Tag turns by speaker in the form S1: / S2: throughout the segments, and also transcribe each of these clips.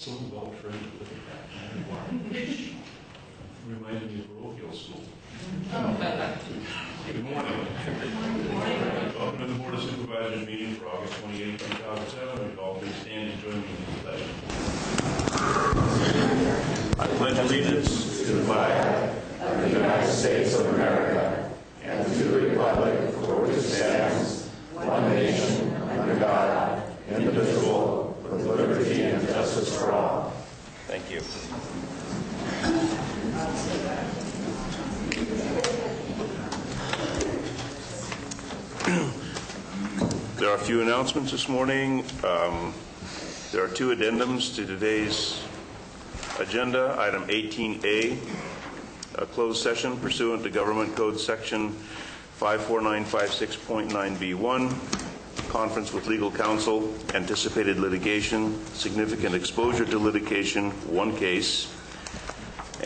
S1: So well trained to look at that. Reminded me of parochial school. Good morning. Welcome to the Board of Supervisors meeting for August 28, 2007. Would you all please stand and join me in the pledge? I pledge allegiance to the flag of the United States of America and to the republic for which it stands, one nation, under God, indivisible, with liberty and justice for all. Thank you. There are a few announcements this morning. There are two addendums to today's agenda. Item 18A, a closed session pursuant to Government Code Section 54956.9B1. Conference with legal counsel, anticipated litigation, significant exposure to litigation, one case.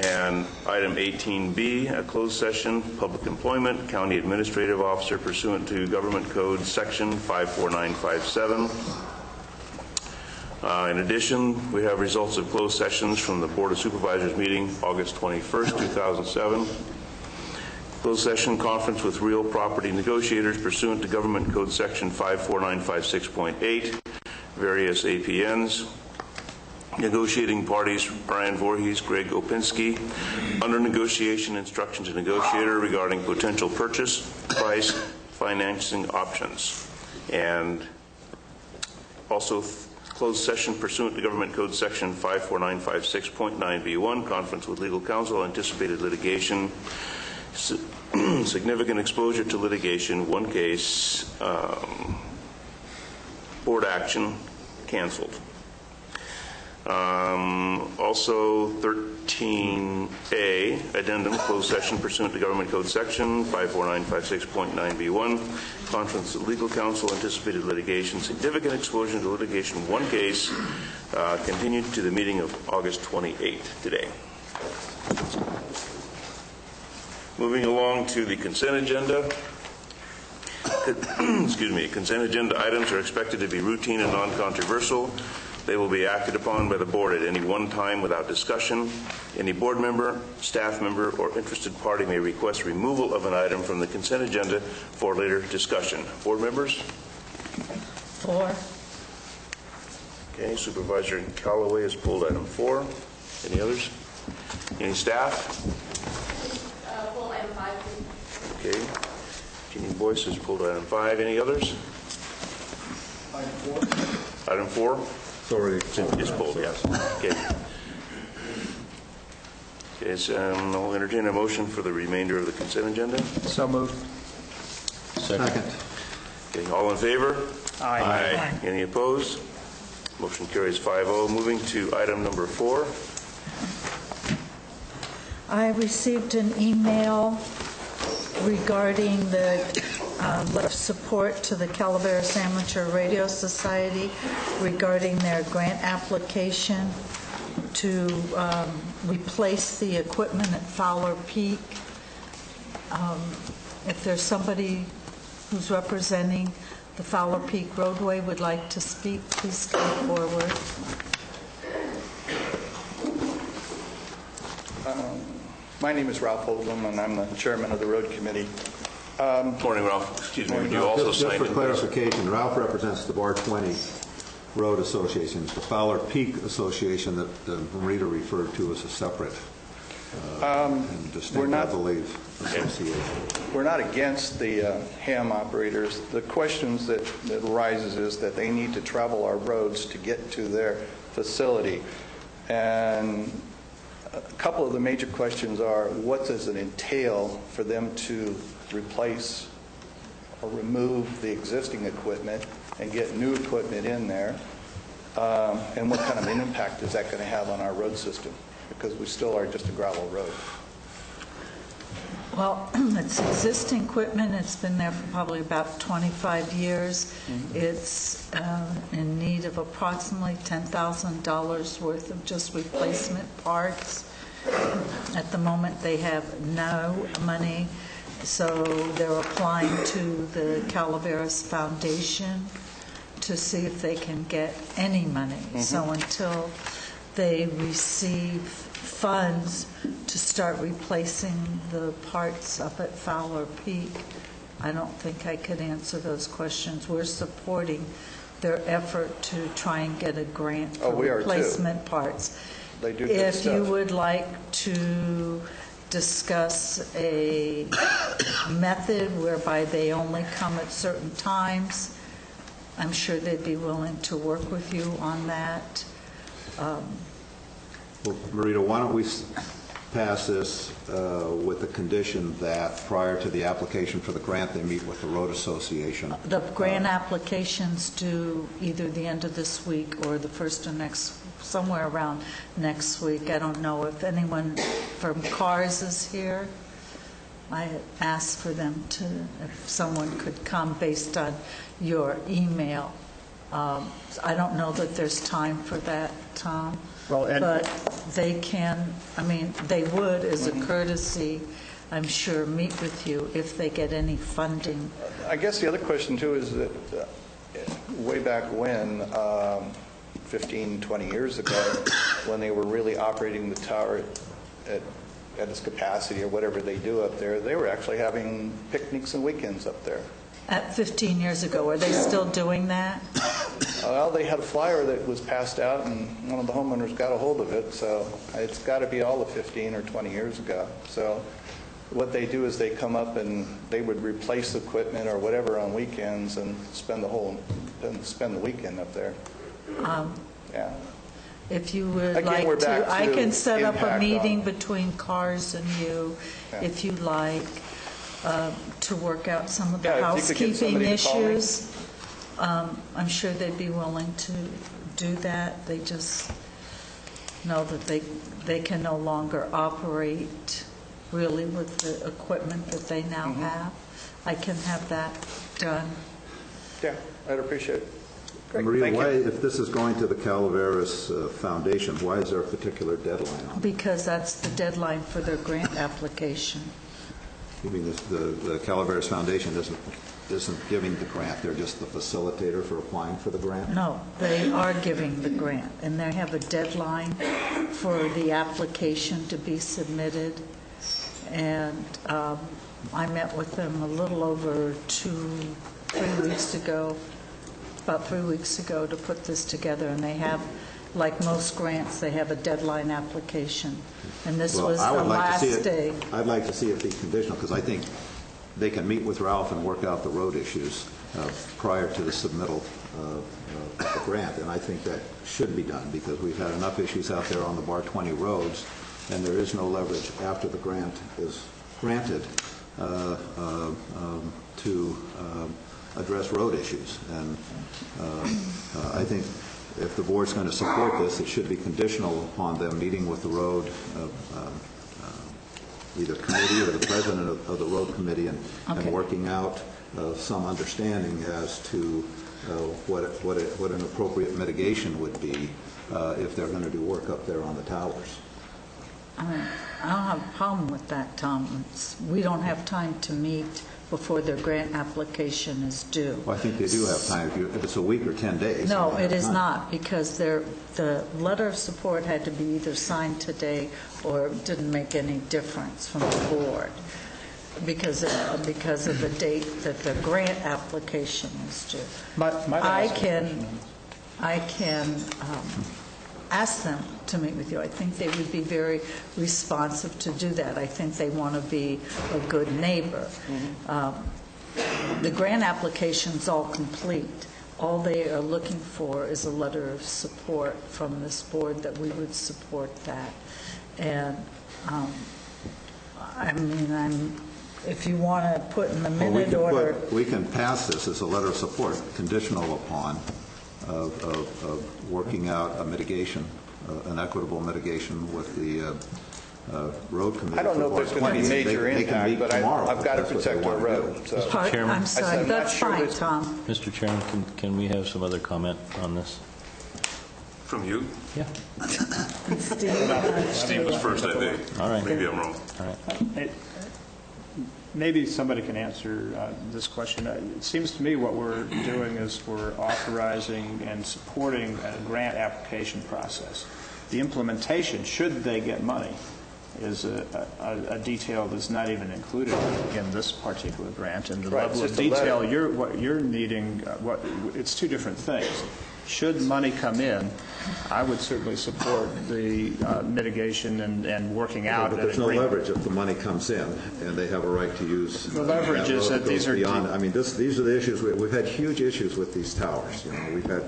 S1: And item 18B, a closed session, public employment, county administrative officer pursuant to Government Code Section 54957. In addition, we have results of closed sessions from the Board of Supervisors meeting August 21st, 2007. Closed session conference with real property negotiators pursuant to Government Code Section 54956.8, various APNs. Negotiating parties, Brian Voorhees, Greg Opinski. Under negotiation, instruction to negotiator regarding potential purchase, price, financing options. And also closed session pursuant to Government Code Section 54956.9B1, conference with legal counsel, anticipated litigation, significant exposure to litigation, one case, board action, canceled. Also 13A, addendum, closed session pursuant to Government Code Section 54956.9B1, conference with legal counsel, anticipated litigation, significant exposure to litigation, one case, continued to the meeting of August 28th today. Moving along to the consent agenda. Excuse me. Consent agenda items are expected to be routine and non-controversial. They will be acted upon by the board at any one time without discussion. Any board member, staff member, or interested party may request removal of an item from the consent agenda for later discussion. Board members?
S2: 4.
S1: Okay. Supervisor Callaway has pulled item 4. Any others? Any staff?
S3: Pull item 5, please.
S1: Okay. Jeannie Boyce has pulled item 5. Any others?
S4: Item 4.
S1: Item 4?
S4: Sorry.
S1: It's pulled, yes. Okay. Okay, so I'll entertain a motion for the remainder of the consent agenda.
S4: So moved. Second.
S1: Okay, all in favor?
S4: Aye.
S1: Aye. Any opposed? Motion carries 5-0. Moving to item number 4.
S2: I received an email regarding the letter of support to the Calaveras Amateur Radio Society regarding their grant application to replace the equipment at Fowler Peak. If there's somebody who's representing the Fowler Peak roadway would like to speak, please come forward.
S5: My name is Ralph Holdlam, and I'm the chairman of the road committee.
S1: Morning, Ralph. Excuse me, would you also
S6: Just
S1: sign
S6: for
S1: in?
S6: clarification, Ralph represents the Bar 20 Road Association. The Fowler Peak Association that Marita referred to as a separate and distinct, I believe, association.
S5: We're not against the ham operators. The questions that arises is that they need to travel our roads to get to their facility. And a couple of the major questions are, what does it entail for them to replace or remove the existing equipment and get new equipment in there? And what kind of an impact is that going to have on our road system? Because we still are just a gravel road.
S2: Well, it's existing equipment. It's been there for probably about 25 years. Mm-hmm. It's in need of approximately $10,000 worth of just replacement parts. At the moment, they have no money, so they're applying to the Calaveras Foundation to see if they can get any money. Mm-hmm. So until they receive funds to start replacing the parts up at Fowler Peak. I don't think I could answer those questions. We're supporting their effort to try and get a grant for
S5: we are too.
S2: replacement parts.
S5: They do good
S2: If you
S5: stuff.
S2: would like to discuss a method whereby they only come at certain times, I'm sure they'd be willing to work with you on that.
S6: Well, Marita, why don't we pass this with the condition that prior to the application for the grant, they meet with the Road Association.
S2: The grant applications due either the end of this week or the first of next, somewhere around next week. I don't know if anyone from CARS is here. I asked for them to, if someone could come based on your email. I don't know that there's time for that, Tom.
S7: Well, and-
S2: but they can, I mean, they would, as a courtesy, I'm sure, meet with you if they get any funding.
S5: I guess the other question too is that way back when, 15, 20 years ago, when they were really operating the tower at its capacity or whatever they do up there, they were actually having picnics and weekends up there.
S2: At 15 years ago, are they still doing that?
S5: Well, they had a flyer that was passed out, and one of the homeowners got a hold of it, so it's got to be all of 15 or 20 years ago. So what they do is they come up and they would replace equipment or whatever on weekends and spend the weekend up there. Yeah.
S2: If you would
S5: Again,
S2: like
S5: we're back
S2: to, I
S5: to
S2: can set up a
S5: impact
S2: meeting
S5: on-
S2: between CARS and you,
S5: Yeah.
S2: if you'd like, to work out some of the
S5: Yeah, if you could get
S2: housekeeping
S5: somebody to call me.
S2: issues. I'm sure they'd be willing to do that. They just know that they can no longer operate really with the equipment that they now
S5: Mm-hmm.
S2: have. I can have that done.
S5: Yeah, I'd appreciate it. Great,
S6: Maria,
S5: thank
S6: why,
S5: you.
S6: if this is going to the Calaveras Foundation, why is there a particular deadline on it?
S2: Because that's the deadline for their grant application.
S6: You mean the Calaveras Foundation isn't giving the grant, they're just the facilitator for applying for the grant?
S2: No, they are giving the grant, and they have a deadline for the application to be submitted. And I met with them a little over 3 weeks ago, about 3 weeks ago, to put this together. And they have, like most grants, they have a deadline application. And this
S6: Well,
S2: was
S6: I
S2: the
S6: would like to see
S2: last day.
S6: I'd like to see it be conditional, because I think they can meet with Ralph and work out the road issues prior to the submittal of the grant, and I think that should be done, because we've had enough issues out there on the Bar 20 roads, and there is no leverage after the grant is granted to address road issues. And I think if the board's going to support this, it should be conditional upon them meeting with the road either committee or the president of the road committee and
S2: Okay.
S6: working out some understanding as to what an appropriate mitigation would be if they're going to do work up there on the towers.
S2: I mean, I don't have a problem with that, Tom. We don't have time to meet before their grant application is due.
S6: Well, I think they do have time. If it's a week or 10 days.
S2: No,
S6: they have
S2: it is
S6: time.
S2: not, because the letter of support had to be either signed today or it didn't make any difference from the board because of the date that the grant application is due. I can ask them to meet with you. I think they would be very responsive to do that. I think they want to be a good neighbor. The grant application's all complete. All they are looking for is a letter of support from this board that we would support that. And, I mean, if you want to put in the
S6: Well,
S2: minute order,
S6: we can pass this as a letter of support, conditional upon of working out a mitigation, an equitable mitigation with the road committee.
S5: I don't know if there's going to be major
S6: They can
S5: impact,
S6: meet
S5: but
S6: tomorrow
S5: I've got to
S6: if that's what they
S5: protect our
S6: want to
S5: road.
S6: do.
S5: So.
S2: I'm
S5: I said,
S2: sorry,
S5: I'm not
S2: that's
S5: sure
S2: fine,
S5: that-
S2: Tom.
S4: Mr. Chairman, can we have some other comment on this?
S1: From you?
S4: Yeah.
S1: Steve was first that day.
S4: All right.
S1: Maybe I'm wrong.
S4: All right.
S7: Maybe somebody can answer this question. It seems to me what we're doing is we're authorizing and supporting a grant application process. The implementation, should they get money, is a detail that's not even included in this particular grant. And the
S5: Right,
S7: level
S5: it's
S7: of
S5: just a
S7: detail
S5: letter.
S7: what you're needing, it's two different things. Should money come in, I would certainly support the mitigation and working out
S6: But
S7: an
S6: there's no
S7: agreement.
S6: leverage if the money comes in, and they have a right to use.
S7: The leverage is that these are
S6: beyond. I mean, these are the issues. We've had huge issues with these towers. You know, we've had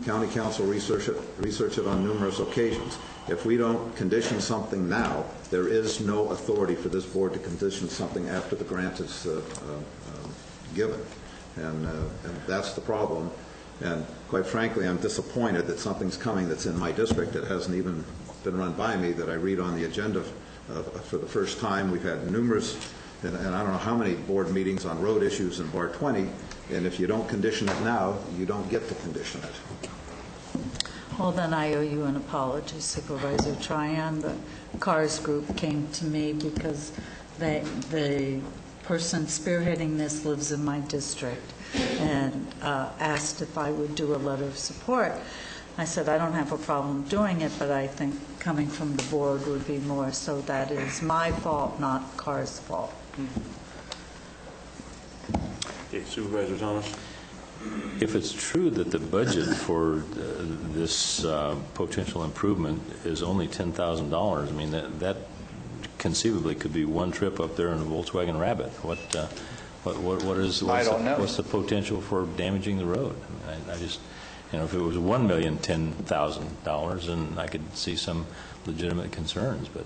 S6: county council research it on numerous occasions. If we don't condition something now, there is no authority for this board to condition something after the grant is given, and that's the problem. And quite frankly, I'm disappointed that something's coming that's in my district that hasn't even been run by me, that I read on the agenda for the first time. We've had numerous, and I don't know how many board meetings on road issues in Bar 20, and if you don't condition it now, you don't get to condition it.
S2: Well, then I owe you an apology, Supervisor Tryon. The CARS group came to me because the person spearheading this lives in my district and asked if I would do a letter of support. I said, I don't have a problem doing it, but I think coming from the board would be more, so that is my fault, not CARS' fault.
S1: Okay, Supervisor Thomas?
S4: If it's true that the budget for this potential improvement is only $10,000, I mean, that conceivably could be one trip up there in a Volkswagen Rabbit.
S5: I don't know.
S4: What's the potential for damaging the road? I just, you know, if it was $1,010,000, then I could see some legitimate concerns, but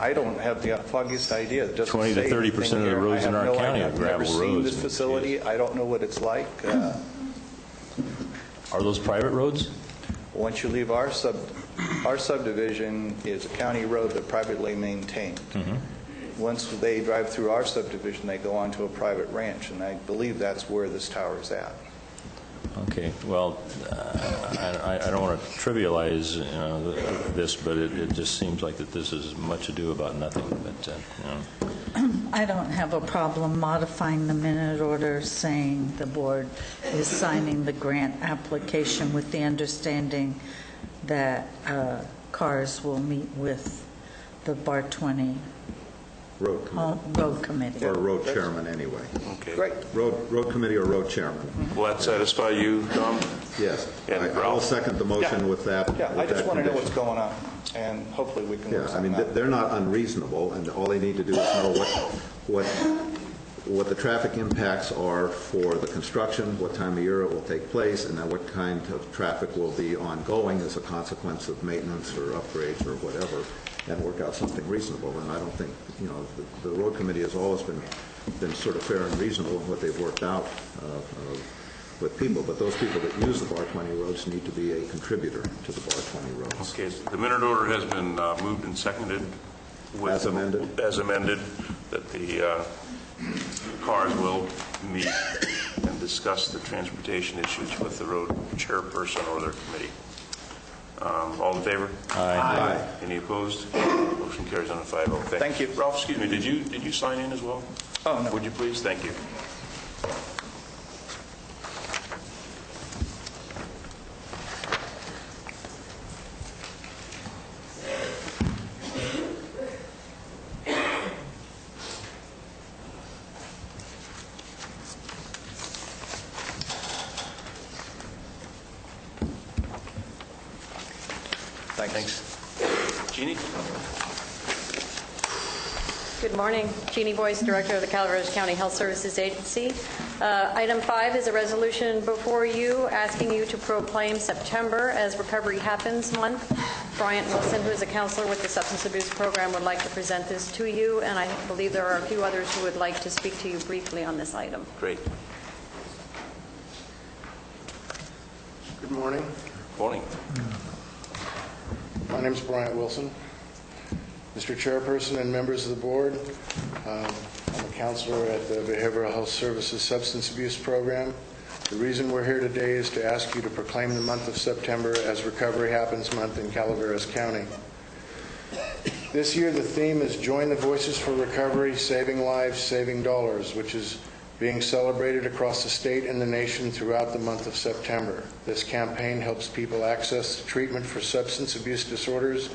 S5: I don't have the foggiest idea. It doesn't
S4: 20 to
S5: say
S4: 30%
S5: anything
S4: of the
S5: here.
S4: roads in
S5: I have
S4: our
S5: no
S4: county
S5: idea.
S4: are gravel
S5: I've never seen
S4: roads,
S5: this
S4: and
S5: facility. I don't know what it's like.
S4: are those private roads?
S5: Once you leave our subdivision is a county road but privately maintained. Once they drive through our subdivision, they go onto a private ranch, and I believe that's where this tower is at.
S4: Okay, well, I don't want to trivialize this, but it just seems like that this is much ado about nothing. But
S2: I don't have a problem modifying the minute order saying the board is signing the grant application with the understanding that CARS will meet with the Bar 20
S6: Road committee.
S2: road committee.
S6: Or road chairman, anyway.
S1: Okay.
S5: Great.
S6: Road committee or road chairman.
S1: Will that satisfy you, Tom?
S6: Yes.
S1: And
S6: I will
S1: Ralph?
S6: second the motion
S5: Yeah.
S6: with that.
S5: Yeah,
S6: with
S5: I just
S6: that
S5: want to know what's
S6: condition.
S5: going on, and hopefully we can work
S6: Yeah, I
S5: something
S6: mean,
S5: out.
S6: they're not unreasonable, and all they need to do is know what the traffic impacts are for the construction, what time of year it will take place, and then what kind of traffic will be ongoing as a consequence of maintenance or upgrades or whatever, and work out something reasonable. And I don't think, you know, the road committee has always been sort of fair and reasonable in what they've worked out with people, but those people that use the Bar 20 roads need to be a contributor to the Bar 20 roads.
S1: Okay, so the minute order has been moved and seconded.
S6: As amended?
S1: As amended, that the CARS will meet and discuss the transportation issues with the road chairperson or their committee. All in favor?
S6: Aye.
S1: Any opposed? Motion carries on a 5-0.
S5: Thank you.
S1: Ralph, excuse me, did you sign in as well?
S5: Oh, no.
S1: Would you please? Thank you.
S5: Thanks.
S1: Jeannie?
S8: Good morning. Jeannie Boyce, Director of the Calaveras County Health Services Agency. Item 5 is a resolution before you asking you to proclaim September as Recovery Happens Month. Bryant Wilson, who is a counselor with the Substance Abuse Program, would like to present this to you, and I believe there are a few others who would like to speak to you briefly on this item.
S1: Great.
S9: Good morning.
S1: Morning.
S9: My name is Bryant Wilson. Mr. Chairperson and members of the board, I'm a counselor at the Behavioral Health Services Substance Abuse Program. The reason we're here today is to ask you to proclaim the month of September as Recovery Happens Month in Calaveras County. This year the theme is Join the Voices for Recovery, Saving Lives, Saving Dollars, which is being celebrated across the state and the nation throughout the month of September. This campaign helps people access treatment for substance abuse disorders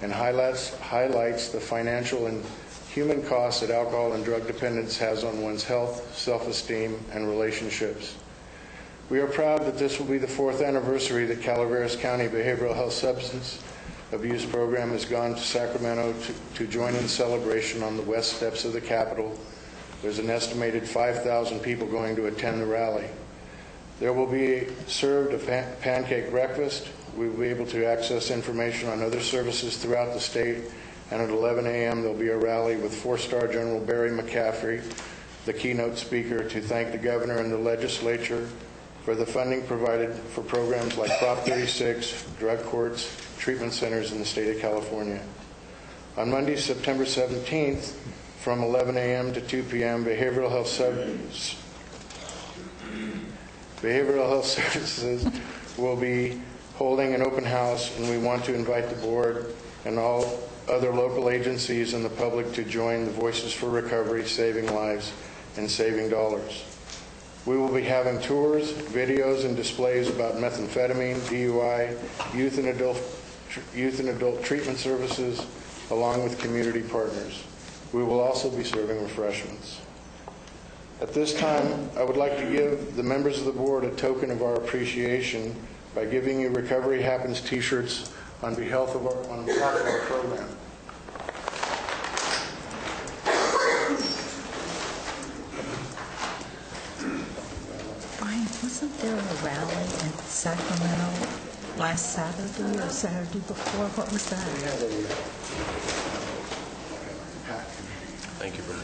S9: and highlights the financial and human costs that alcohol and drug dependence has on one's health, self-esteem, and relationships. We are proud that this will be the 4th anniversary that Calaveras County Behavioral Health Substance Abuse Program has gone to Sacramento to join in celebration on the west steps of the Capitol. There's an estimated 5,000 people going to attend the rally. There will be served a pancake breakfast. We will be able to access information on other services throughout the state. And at 11 a.m. there'll be a rally with 4-star General Barry McCaffrey, the keynote speaker, to thank the governor and the legislature for the funding provided for programs like Prop 36, drug courts, treatment centers in the state of California. On Monday, September 17th, from 11 a.m. to 2 p.m., Behavioral Health Services will be holding an open house, and we want to invite the board and all other local agencies and the public to join the Voices for Recovery, Saving Lives and Saving Dollars. We will be having tours, videos, and displays about methamphetamine, DUI, youth and adult treatment services, along with community partners. We will also be serving refreshments. At this time, I would like to give the members of the board a token of our appreciation by giving you Recovery Happens t-shirts on behalf of our program.
S2: Brian, wasn't there a rally in Sacramento last Saturday or Saturday before? What was that?
S1: Thank you, Brian.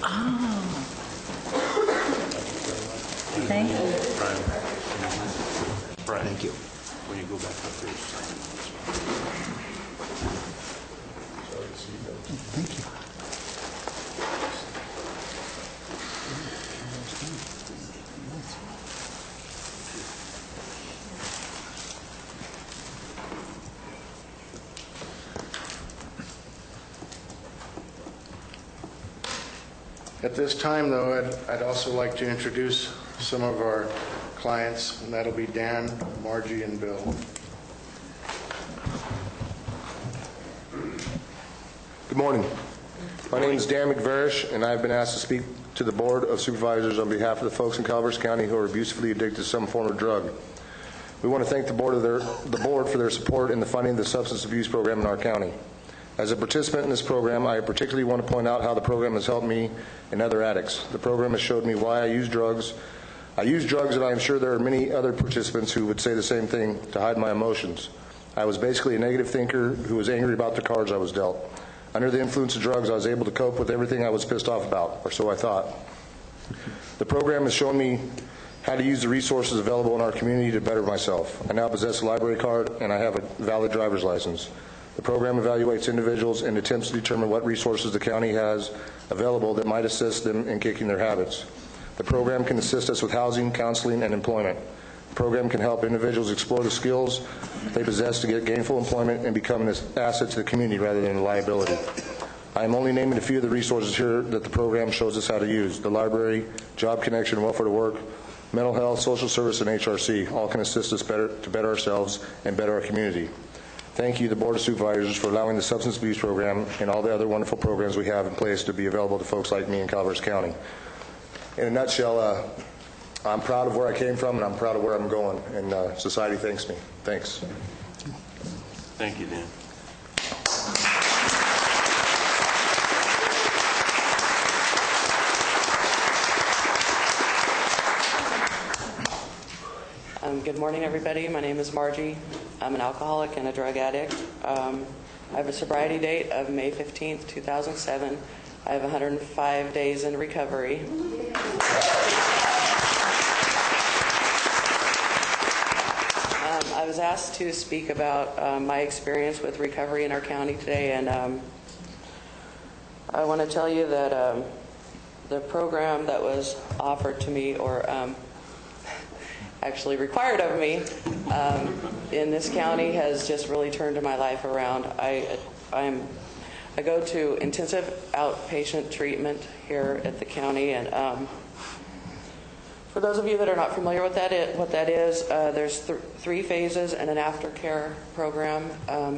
S2: Oh. Thank you.
S1: Brian,
S6: Thank you.
S1: when you go back up there, sign this one.
S6: Thank you.
S9: At this time, though, I'd also like to introduce some of our clients, and that'll be Dan, Margie, and Bill.
S10: Good morning. My name is Dan McVarish, and I've been asked to speak to the Board of Supervisors on behalf of the folks in Calaveras County who are abusively addicted to some form of drug. We want to thank the board for their support in the funding of the substance abuse program in our county. As a participant in this program, I particularly want to point out how the program has helped me and other addicts. The program has showed me why I use drugs. I use drugs, and I am sure there are many other participants who would say the same thing, to hide my emotions. I was basically a negative thinker who was angry about the cards I was dealt. Under the influence of drugs, I was able to cope with everything I was pissed off about, or so I thought. The program has shown me how to use the resources available in our community to better myself. I now possess a library card, and I have a valid driver's license. The program evaluates individuals and attempts to determine what resources the county has available that might assist them in kicking their habits. The program can assist us with housing, counseling, and employment. The program can help individuals explore the skills they possess to get gainful employment and become an asset to the community rather than a liability. I am only naming a few of the resources here that the program shows us how to use. The library, Job Connection, Welfare to Work, mental health, social service, and HRC all can assist us to better ourselves and better our community. Thank you, the Board of Supervisors, for allowing the substance abuse program and all the other wonderful programs we have in place to be available to folks like me in Calaveras County. In a nutshell, I'm proud of where I came from, and I'm proud of where I'm going, and society thanks me. Thanks.
S1: Thank you, Dan.
S11: Good morning, everybody. My name is Margie. I'm an alcoholic and a drug addict. I have a sobriety date of May 15th, 2007. I have 105 days in recovery. I was asked to speak about my experience with recovery in our county today, and I want to tell you that the program that was offered to me, or actually required of me in this county, has just really turned my life around. I I go to intensive outpatient treatment here at the county, and for those of you that are not familiar with what that is, there's 3 phases and an aftercare program.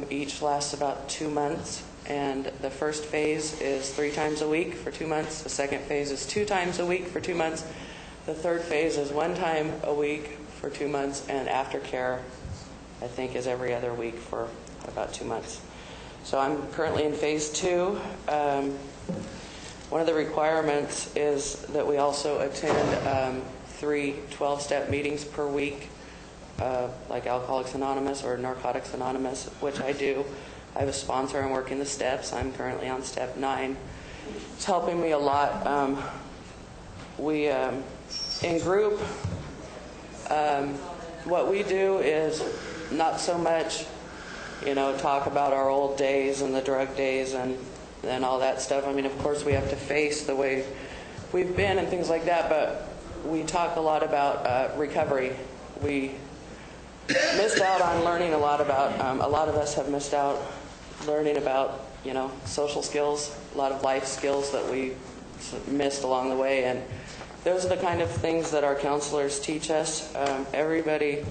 S11: Each lasts about 2 months, and the first phase is 3 times a week for 2 months. The second phase is 2 times a week for 2 months. The third phase is 1 time a week for 2 months, and aftercare, I think, is every other week for about 2 months. So I'm currently in phase 2. One of the requirements is that we also attend 3 12-step meetings per week, like Alcoholics Anonymous or Narcotics Anonymous, which I do. I have a sponsor. I'm working the steps. I'm currently on step 9. It's helping me a lot. We, in group, what we do is not so much, talk about our old days and the drug days and all that stuff. I mean, of course, we have to face the way we've been and things like that, but we talk a lot about recovery. We missed out on learning a lot about, a lot of us have missed out learning about, social skills, a lot of life skills that we missed along the way. And those are the kind of things that our counselors teach us. Everybody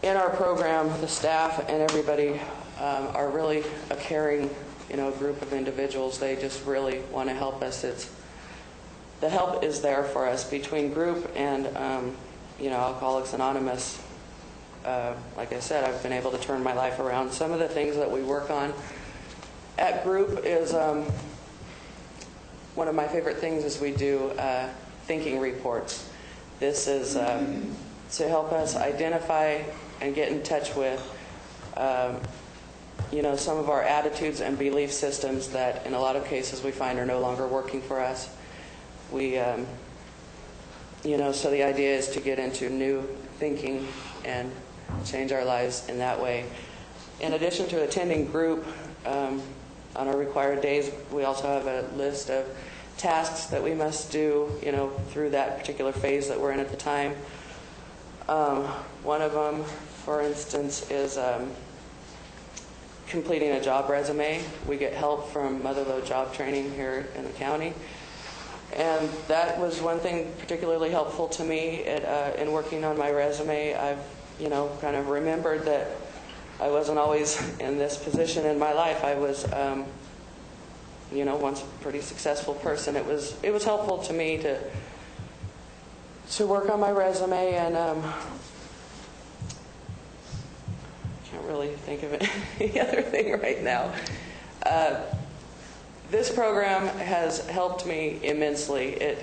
S11: in our program, the staff and everybody are really a caring, group of individuals. They just really want to help us. The help is there for us between group and, Alcoholics Anonymous. Like I said, I've been able to turn my life around. Some of the things that we work on at group is one of my favorite things is we do thinking reports. This is to help us identify and get in touch with, some of our attitudes and belief systems that in a lot of cases we find are no longer working for us. We, so the idea is to get into new thinking and change our lives in that way. In addition to attending group on our required days, we also have a list of tasks that we must do, through that particular phase that we're in at the time. One of them, for instance, is completing a job resume. We get help from Motherlode Job Training here in the county. And that was one thing particularly helpful to me in working on my resume. I've, kind of remembered that I wasn't always in this position in my life. I was, once a pretty successful person. It was helpful to me to work on my resume, and can't really think of any other thing right now. This program has helped me immensely.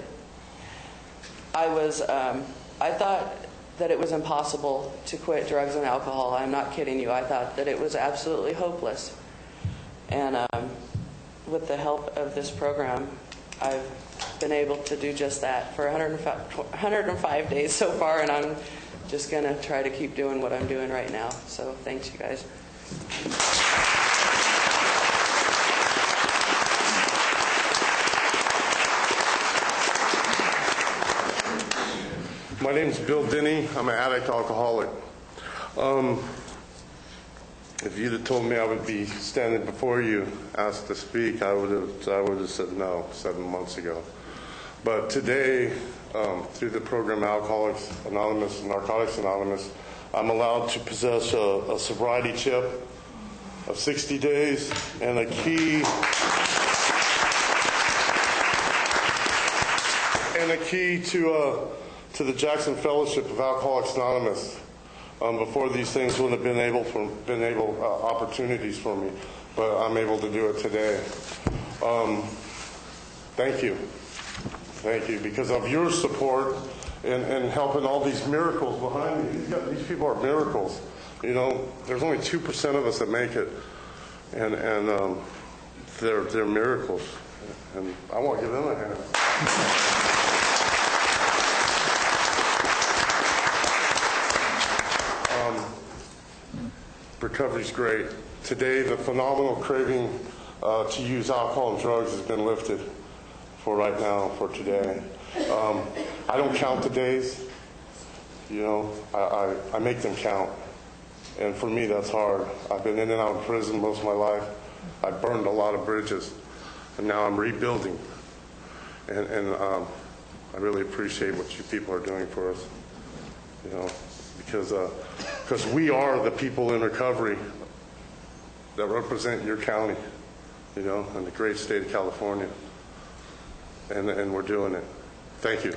S11: I thought that it was impossible to quit drugs and alcohol. I'm not kidding you. I thought that it was absolutely hopeless. And with the help of this program, I've been able to do just that for 105 days so far, and I'm just going to try to keep doing what I'm doing right now. So thanks, you guys.
S10: My name's Bill Denny. I'm an addict alcoholic. If you'd have told me I would be standing before you asked to speak, I would have said no 7 months ago. But today, through the program Alcoholics Anonymous and Narcotics Anonymous, I'm allowed to possess a sobriety chip of 60 days and a key to the Jackson Fellowship of Alcoholics Anonymous. Before these things wouldn't have been opportunities for me, but I'm able to do it today. Thank you, because of your support and helping all these miracles behind me. These people are miracles. There's only 2% of us that make it, and they're miracles, and I want to give them a hand. Recovery's great. Today, the phenomenal craving to use alcohol and drugs has been lifted for today. I don't count the days. I make them count. And for me, that's hard. I've been in and out of prison most of my life. I burned a lot of bridges, and now I'm rebuilding. And I really appreciate what you people are doing for us, you know, because we are the people in recovery that represent your county, you know, and the great state of California. And we're doing it. Thank you.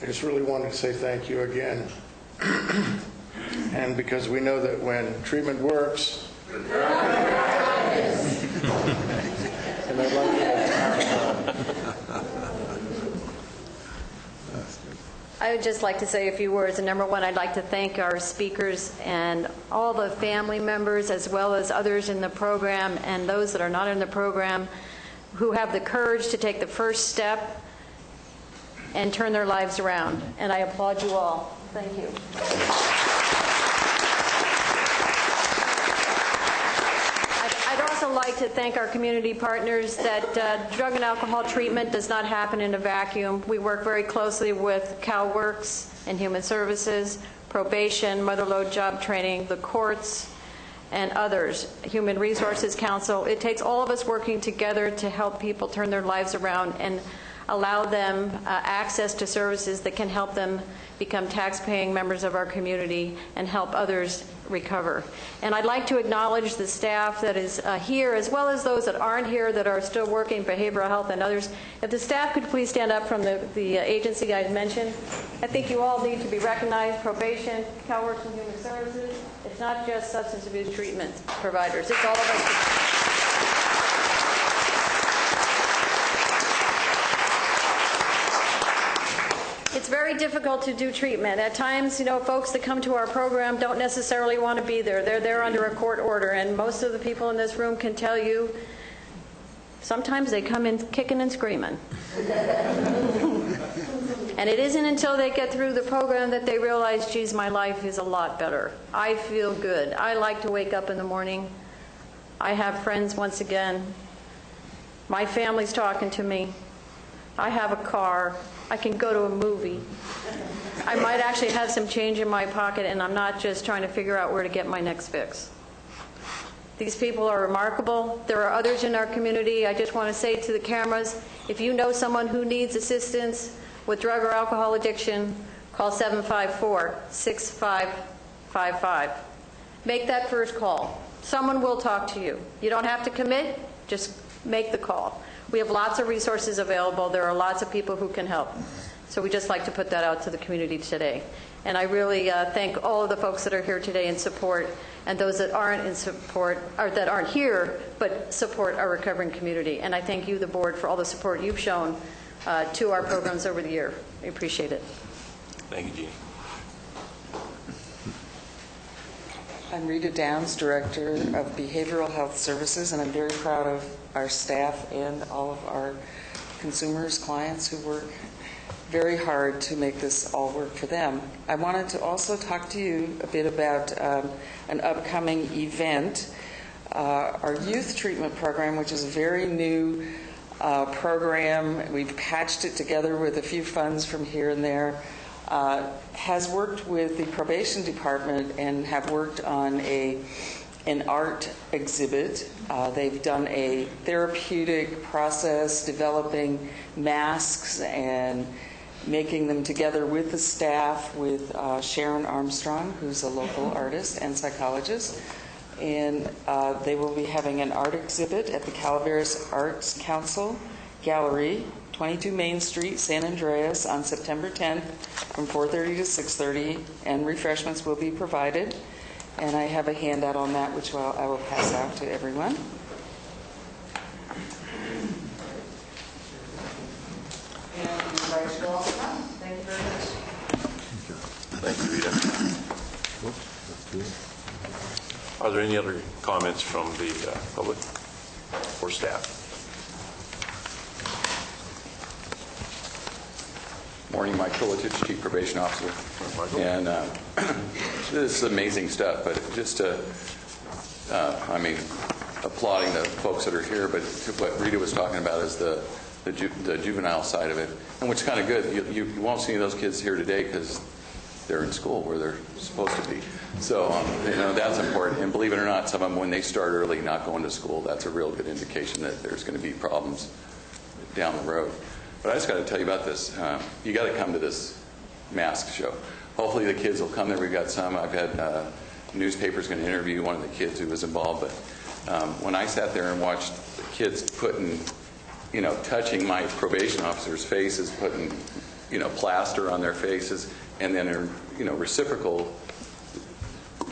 S9: I just really wanted to say thank you again. And because we know that when treatment works, and I'd like
S8: I would just like to say a few words. And number one, I'd like to thank our speakers and all the family members, as well as others in the program and those that are not in the program, who have the courage to take the first step and turn their lives around. And I applaud you all. Thank you. I'd also like to thank our community partners that drug and alcohol treatment does not happen in a vacuum. We work very closely with CalWorks and Human Services, probation, mother-lode job training, the courts, and others, Human Resources Council. It takes all of us working together to help people turn their lives around and allow them access to services that can help them become tax-paying members of our community and help others recover. And I'd like to acknowledge the staff that is here, as well as those that aren't here that are still working, behavioral health and others. If the staff could please stand up from the agency I mentioned. I think you all need to be recognized: probation, CalWorks and Human Services. It's not just substance abuse treatment providers. It's all of us. It's very difficult to do treatment. At times, you know, folks that come to our program don't necessarily want to be there. They're there under a court order, and most of the people in this room can tell you sometimes they come in kicking and screaming. And it isn't until they get through the program that they realize, geez, my life is a lot better. I feel good. I like to wake up in the morning. I have friends once again. My family's talking to me. I have a car. I can go to a movie. I might actually have some change in my pocket, and I'm not just trying to figure out where to get my next fix. These people are remarkable. There are others in our community. I just want to say to the cameras, if you know someone who needs assistance with drug or alcohol addiction, call 754-6555. Make that first call. Someone will talk to you. You don't have to commit, just make the call. We have lots of resources available. There are lots of people who can help. So we just like to put that out to the community today. And I really thank all of the folks that are here today in support, and those that aren't in support, or that aren't here, but support our recovering community. And I thank you, the board, for all the support you've shown to our programs over the year. I appreciate it.
S1: Thank you, Jeannie.
S11: I'm Rita Downs, Director of Behavioral Health Services, and I'm very proud of our staff and all of our consumers, clients who work very hard to make this all work for them. I wanted to also talk to you a bit about an upcoming event, our youth treatment program, which is a very new program. We've patched it together with a few funds from here and there. Has worked with the probation department and have worked on an art exhibit. They've done a therapeutic process developing masks and making them together with the staff, with Sharon Armstrong, who's a local artist and psychologist. And they will be having an art exhibit at the Calaveras Arts Council Gallery, 22 Main Street, San Andreas, on September 10th from 4:30 to 6:30, and refreshments will be provided. And I have a handout on that, which I will pass out to everyone. And I invite you all to come. Thank you very much.
S1: Thank you, Rita. Are there any other comments from the public or staff?
S12: Morning, Mike Kilitich, Chief Probation Officer. And this is amazing stuff, but just to, applauding the folks that are here, but what Rita was talking about is the the juvenile side of it, and which is kind of good. You won't see those kids here today because they're in school where they're supposed to be. So, that's important. And believe it or not, some of them, when they start early not going to school, that's a real good indication that there's going to be problems down the road. But I just got to tell you about this. You got to come to this mask show. Hopefully the kids will come there. We've got some. I've had newspapers going to interview one of the kids who was involved. But when I sat there and watched the kids putting, touching my probation officer's faces, putting, plaster on their faces, and then, reciprocal,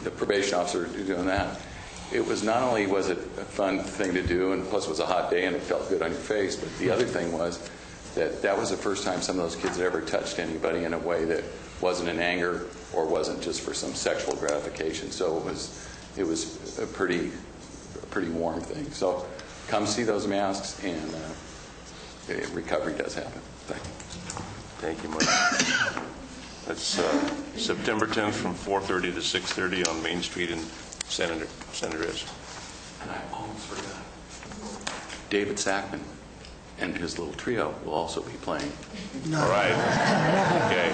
S12: the probation officer doing that. It was not only was it a fun thing to do, and plus it was a hot day and it felt good on your face, but the other thing was that was the first time some of those kids had ever touched anybody in a way that wasn't in anger or wasn't just for some sexual gratification. So it was a pretty warm thing. So come see those masks, and recovery does happen. Thank you.
S1: Thank you, Mike. That's September 10th from 4:30 to 6:30 on Main Street in San Andreas.
S12: And I almost forgot. David Sackman and his little trio will also be playing.
S1: All right. Okay.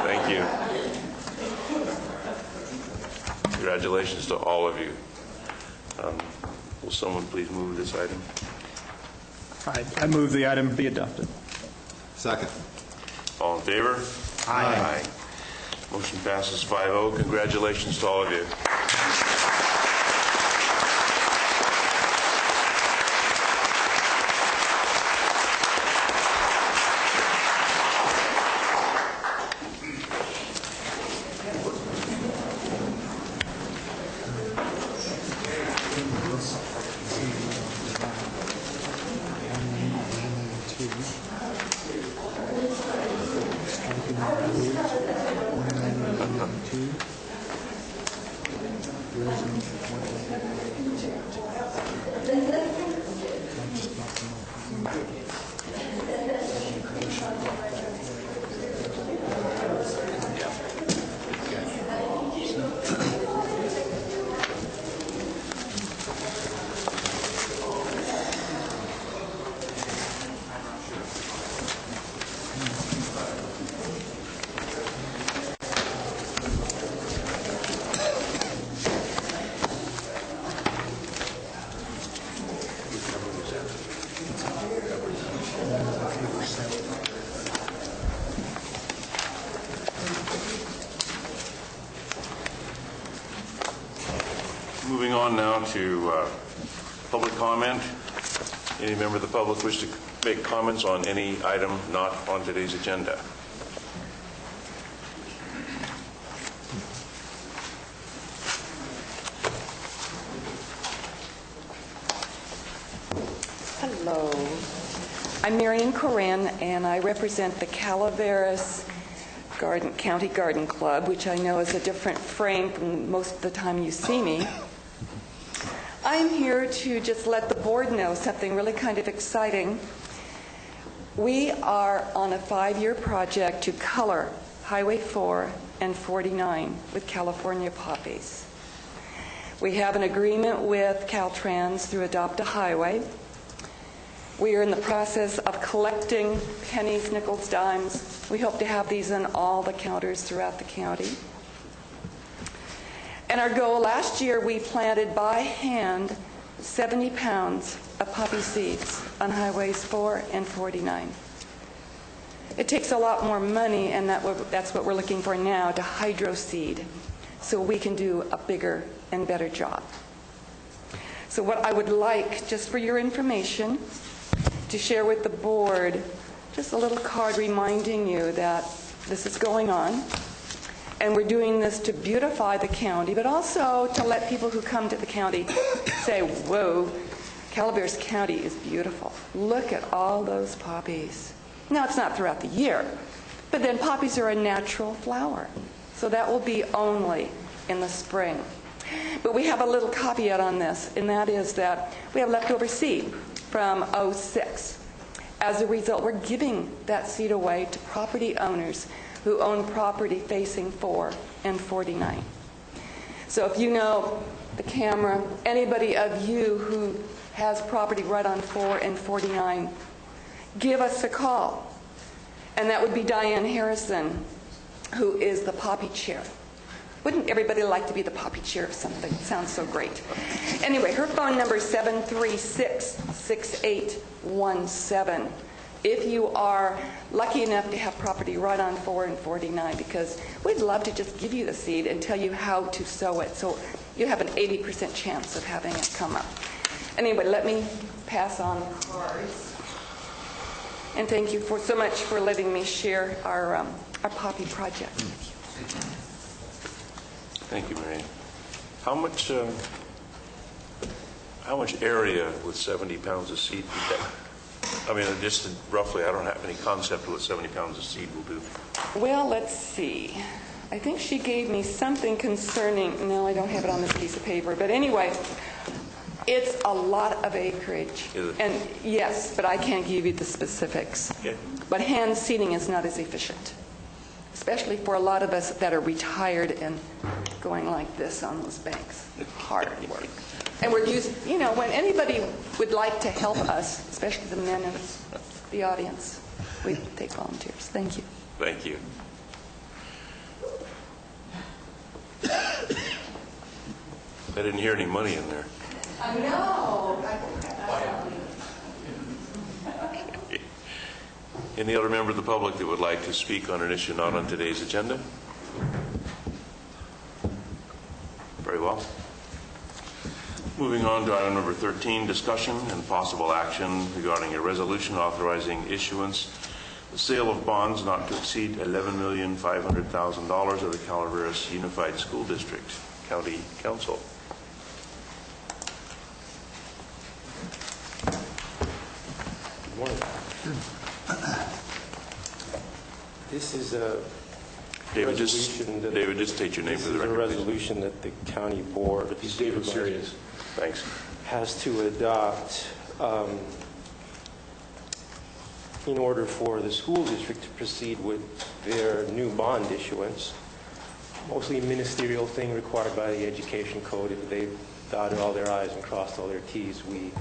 S1: Thank you. Congratulations to all of you. Will someone please move this item?
S7: I move the item be adopted.
S6: Second.
S1: All in favor? Aye. Motion passes 5-0. Congratulations to all of you. Moving on now to public comment. Any member of the public wish to make comments on any item not on today's agenda?
S13: Hello. I'm Marion Coran, and I represent the Calaveras County Garden Club, which I know is a different frame from most of the time you see me. I'm here to just let the board know something really kind of exciting. We are on a 5-year project to color Highway 4 and 49 with California poppies. We have an agreement with Caltrans through Adopt a Highway. We are in the process of collecting pennies, nickels, dimes. We hope to have these in all the counters throughout the county. And our goal, last year we planted by hand 70 pounds of poppy seeds on Highways 4 and 49. It takes a lot more money, and that's what we're looking for now, to hydro seed, so we can do a bigger and better job. So what I would like, just for your information, to share with the board, just a little card reminding you that this is going on. And we're doing this to beautify the county, but also to let people who come to the county say, whoa, Calaveras County is beautiful. Look at all those poppies. Now, it's not throughout the year, but then poppies are a natural flower. So that will be only in the spring. But we have a little caveat on this, and that is that we have leftover seed from '06. As a result, we're giving that seed away to property owners who own property facing 4 and 49. So if you know the camera, anybody of you who has property right on 4 and 49, give us a call. And that would be Diane Harrison, who is the Poppy Chair. Wouldn't everybody like to be the Poppy Chair of something? It sounds so great. Anyway, her phone number is 736-6817. If you are lucky enough to have property right on 4 and 49, because we'd love to just give you the seed and tell you how to sow it, so you have an 80% chance of having it come up. Anyway, let me pass on the cards. And thank you so much for letting me share our Poppy project with you.
S1: Thank you, Marion. How much area with 70 pounds of seed would that? I mean, just roughly, I don't have any concept of what 70 pounds of seed will do.
S13: Well, let's see. I think she gave me something concerning, no, I don't have it on this piece of paper, but anyway, it's a lot of acreage.
S1: Is it?
S13: And yes, but I can't give you the specifics.
S1: Okay.
S13: But hand seeding is not as efficient, especially for a lot of us that are retired and going like this on those banks. Hard work. And we're using, when anybody would like to help us, especially the men in the audience, we take volunteers. Thank you.
S1: Thank you. I didn't hear any money in there.
S13: I know.
S1: Any other member of the public that would like to speak on an issue not on today's agenda? Very well. Moving on to item number 13, discussion and possible action regarding a resolution authorizing issuance, the sale of bonds not to exceed $11,500,000 of the Calaveras Unified School District County Council.
S14: Good morning. This is a
S1: David,
S14: resolution that...
S1: David, just state your name for the record.
S14: This is a resolution that the county board of supervisors
S1: Thanks.
S14: has to adopt in order for the school district to proceed with their new bond issuance. Mostly a ministerial thing required by the education code. If they've dotted all their I's and crossed all their T's, we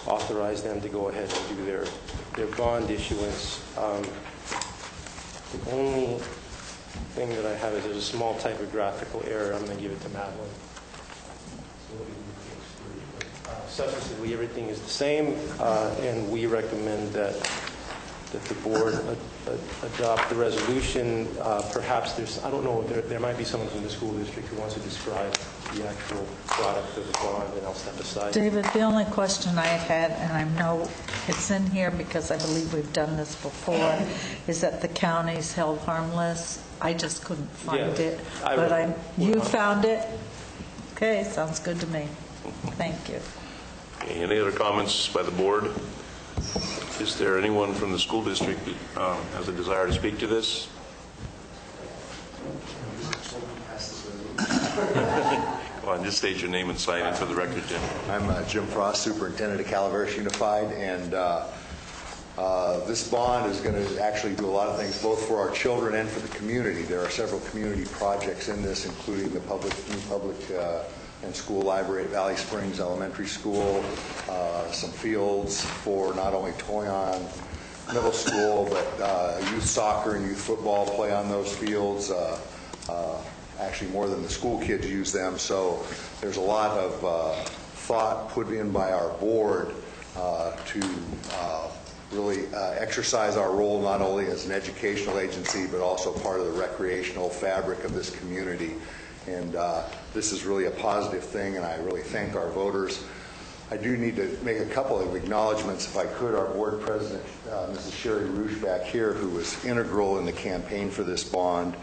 S14: authorize them to go ahead and do their bond issuance. The only thing that I have is there's a small typographical error. I'm going to give it to Madeline. Substantively, everything is the same, and we recommend that the board adopt the resolution. Perhaps I don't know, there might be someone from the school district who wants to describe the actual product of the bond, and I'll step aside.
S2: David, the only question I had, and I know it's in here because I believe we've done this before, is that the county's held harmless. I just couldn't find it. But you found it? Okay, sounds good to me. Thank you.
S1: Okay, any other comments by the board? Is there anyone from the school district that has a desire to speak to this? Come on, just state your name and sign in for the record, Jim.
S15: I'm Jim Frost, Superintendent of Calaveras Unified, and this bond is going to actually do a lot of things, both for our children and for the community. There are several community projects in this, including the new public and school library at Valley Springs Elementary School, some fields for not only Toyon Middle School, but youth soccer and youth football play on those fields. Actually, more than the school kids use them. So there's a lot of thought put in by our board to really exercise our role not only as an educational agency, but also part of the recreational fabric of this community. And this is really a positive thing, and I really thank our voters. I do need to make a couple of acknowledgments, if I could. Our board president, Mrs. Sherry Rouge, back here, who was integral in the campaign for this bond,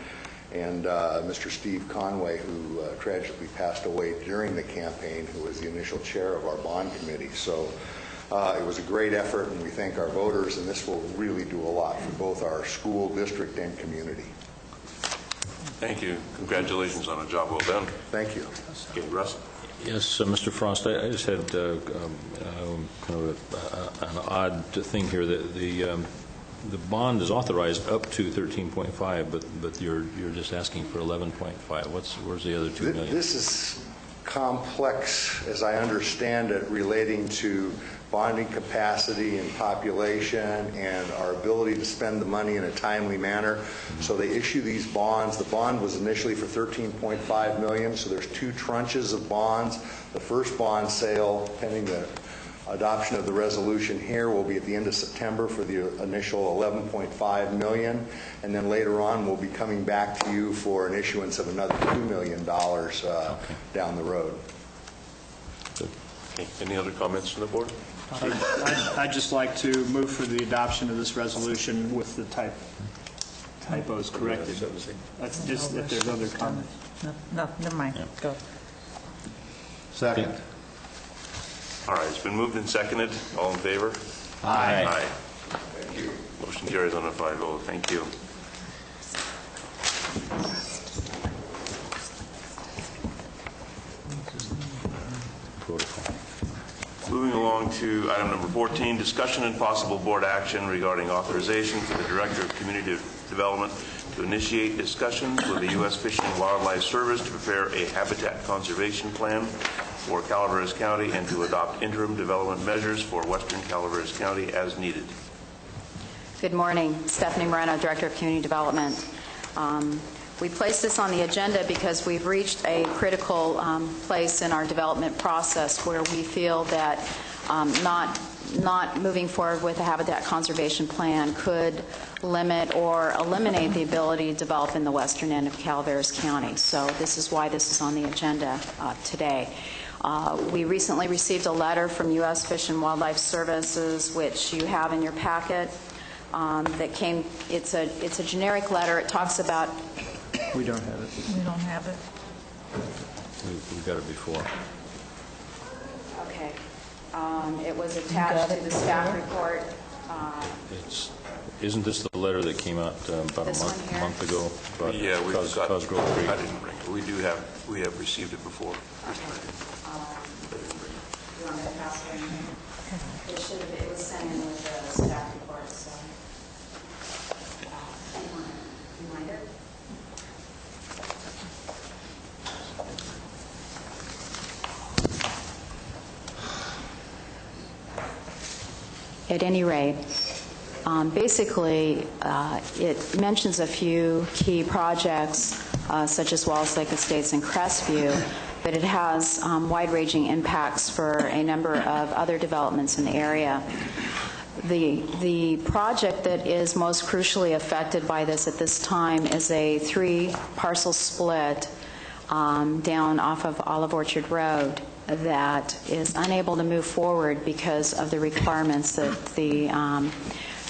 S15: and Mr. Steve Conway, who tragically passed away during the campaign, who was the initial chair of our bond committee. So it was a great effort, and we thank our voters, and this will really do a lot for both our school district and community.
S1: Thank you. Congratulations on a job well done.
S15: Thank you.
S1: Okay, Russ?
S4: Yes, Mr. Frost, I just had kind of an odd thing here. The bond is authorized up to 13.5, but you're just asking for 11.5. Where's the other $2 million?
S15: This is complex, as I understand it, relating to bonding capacity and population and our ability to spend the money in a timely manner. So they issue these bonds. The bond was initially for $13.5 million, so there's 2 tranches of bonds. The first bond sale, pending the adoption of the resolution here, will be at the end of September for the initial $11.5 million, and then later on we'll be coming back to you for an issuance of another $2 million down the road.
S1: Okay. Any other comments from the board?
S7: I'd just like to move for the adoption of this resolution with the typos corrected. That's just if there's other comments.
S2: No, never mind.
S4: Yeah.
S2: Go.
S6: Second.
S1: All right, it's been moved and seconded. All in favor?
S7: Aye.
S1: Aye. Thank you. Motion carries on a 5-0. Thank you.
S4: Protocol.
S1: Moving along to item number 14, discussion and possible board action regarding authorization for the Director of Community Development to initiate discussions with the U.S. Fish and Wildlife Service to prepare a habitat conservation plan for Calaveras County and to adopt interim development measures for Western Calaveras County as needed.
S16: Good morning. Stephanie Moreno, Director of Community Development. We placed this on the agenda because we've reached a critical place in our development process where we feel that not moving forward with a habitat conservation plan could limit or eliminate the ability to develop in the western end of Calaveras County. So this is why this is on the agenda today. We recently received a letter from U.S. Fish and Wildlife Services, which you have in your packet. That came. It's a generic letter. It talks about.
S7: We don't have it.
S2: We don't have it.
S4: We got it before.
S16: Okay. It was attached to the staff report.
S4: Isn't this the letter that came out about
S16: This
S4: a month ago? About
S1: Yeah, we've got.
S4: Cosgrove Creek?
S1: I didn't bring it. We have received it before.
S16: You want me to pass it in here? It was sent in with the staff report, so. You mind it? At any rate, basically, it mentions a few key projects, such as Wallace Lake Estates and Crestview, but it has wide-ranging impacts for a number of other developments in the area. The project that is most crucially affected by this at this time is a 3-parcel split down off of Olive Orchard Road that is unable to move forward because of the requirements that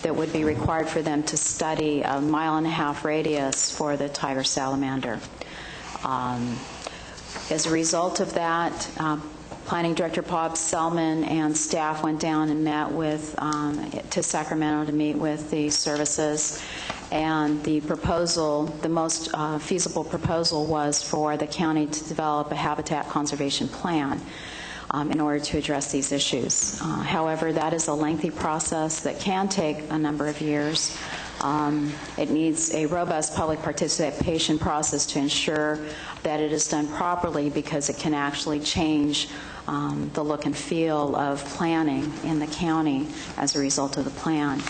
S16: would be required for them to study a 1.5-mile radius for the tiger salamander. As a result of that, Planning Director Bob Selman and staff went down and met to Sacramento to meet with the services. And the proposal, the most feasible proposal, was for the county to develop a habitat conservation plan in order to address these issues. However, that is a lengthy process that can take a number of years. It needs a robust public participation process to ensure that it is done properly, because it can actually change the look and feel of planning in the county as a result of the plan.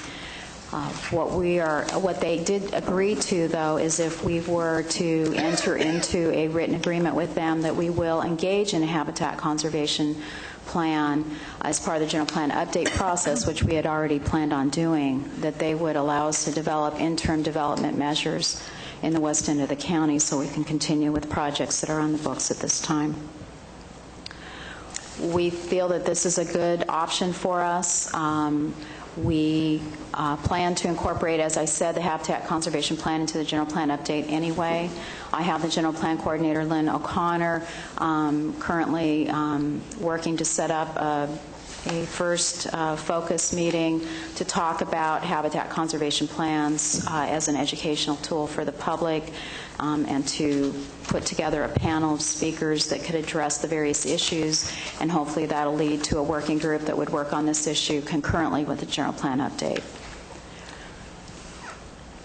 S16: What they did agree to, though, is if we were to enter into a written agreement with them that we will engage in a habitat conservation plan as part of the general plan update process, which we had already planned on doing, that they would allow us to develop interim development measures in the west end of the county so we can continue with projects that are on the books at this time. We feel that this is a good option for us. We plan to incorporate, as I said, the Habitat Conservation Plan into the General Plan Update anyway. I have the General Plan Coordinator, Lynn O'Connor, currently working to set up a first focus meeting to talk about habitat conservation plans as an educational tool for the public, and to put together a panel of speakers that could address the various issues, and hopefully that'll lead to a working group that would work on this issue concurrently with the general plan update.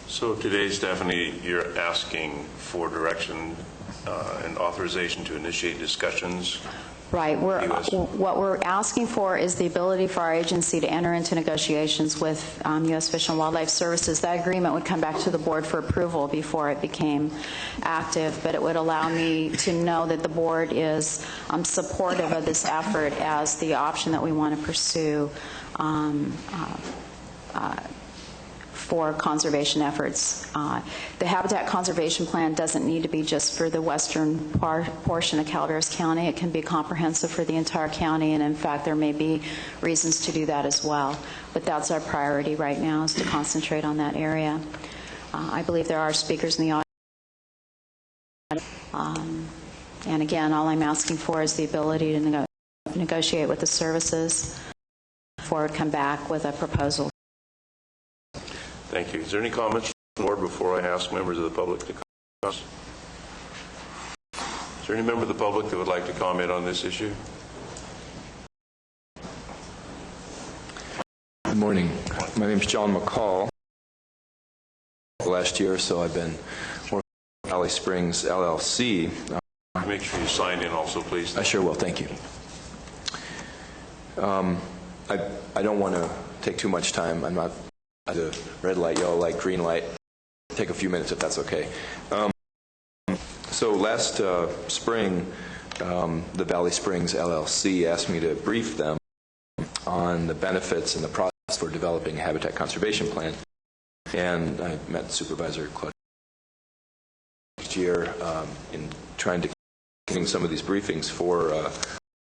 S1: So today, Stephanie, you're asking for direction and authorization to initiate discussions.
S16: Right. What we're asking for is the ability for our agency to enter into negotiations with U.S. Fish and Wildlife Services. That agreement would come back to the board for approval before it became active, but it would allow me to know that the board is supportive of this effort as the option that we want to pursue for conservation efforts. The Habitat Conservation Plan doesn't need to be just for the western portion of Calaveras County. It can be comprehensive for the entire county, and in fact, there may be reasons to do that as well. But that's our priority right now, is to concentrate on that area. I believe there are speakers in the audience. And again, all I'm asking for is the ability to negotiate with the services before it come back with a proposal.
S1: Thank you. Is there any comments from the board before I ask members of the public to comment? Is there any member of the public that would like to comment on this issue?
S17: Good morning. My name is John McCall. Last year or so, I've been working with Valley Springs LLC.
S1: Make sure you sign in also, please.
S17: I sure will. Thank you. I don't want to take too much time. I'm not the red light, yellow light, green light. Take a few minutes if that's okay. So last spring, the Valley Springs LLC asked me to brief them on the benefits and the process for developing a habitat conservation plan. And I met Supervisor Claude next year in trying to get some of these briefings for